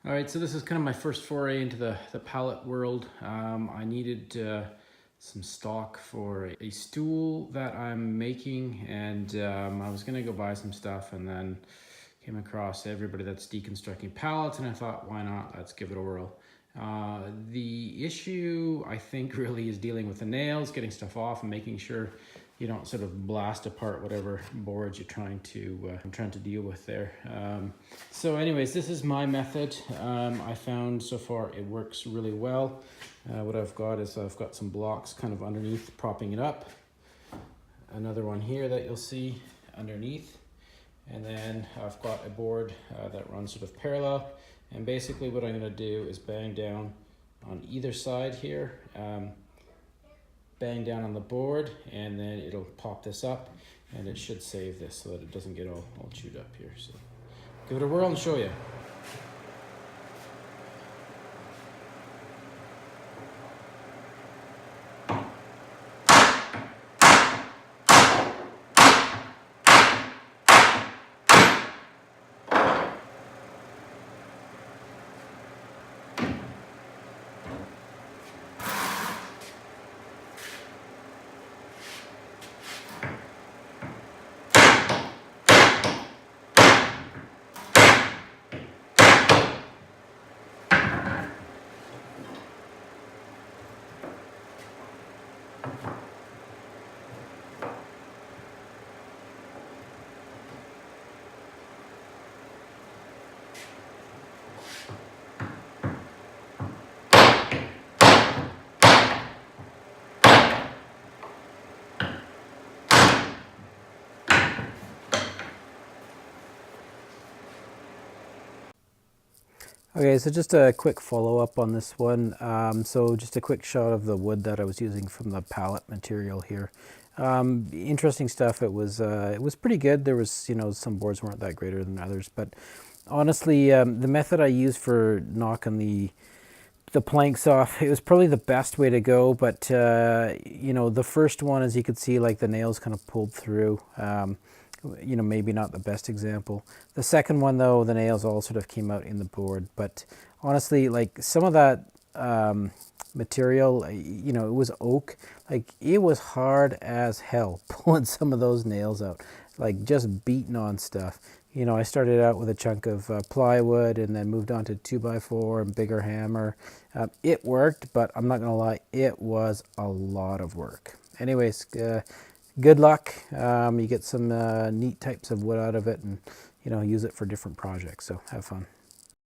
All right, so this is kind of my first foray into the pallet world. I needed some stock for a stool that I'm making, and I was gonna go buy some stuff and then came across everybody that's deconstructing pallets, and I thought, why not? Let's give it a whirl. The issue, I think, really is dealing with the nails, getting stuff off and making sure you don't sort of blast apart whatever boards you're trying to deal with there. So anyways, this is my method. I found so far it works really well. What I've got is I've got some blocks kind of underneath propping it up. Another one here that you'll see underneath. And then I've got a board that runs sort of parallel. And basically what I'm going to do is bang down on either side here. Bang down on the board, and then it'll pop this up, and it should save this so that it doesn't get all chewed up here. So give it a whirl and show you. Okay, so just a quick follow-up on this one. So just a quick shot of the wood that I was using from the pallet material here. Interesting stuff. It was pretty good. There was, some boards weren't that greater than others, but honestly, the method I used for knocking the planks off, it was probably the best way to go. But the first one, as you could see, like the nails kind of pulled through. Maybe not the best example. The second one, though, the nails all sort of came out in the board. But honestly, like some of that material, it was oak. Like it was hard as hell pulling some of those nails out, like just beating on stuff. I started out with a chunk of plywood and then moved on to 2x4 and bigger hammer. It worked, but I'm not gonna lie, it was a lot of work. Anyways, good luck. You get some neat types of wood out of it, and use it for different projects. So have fun.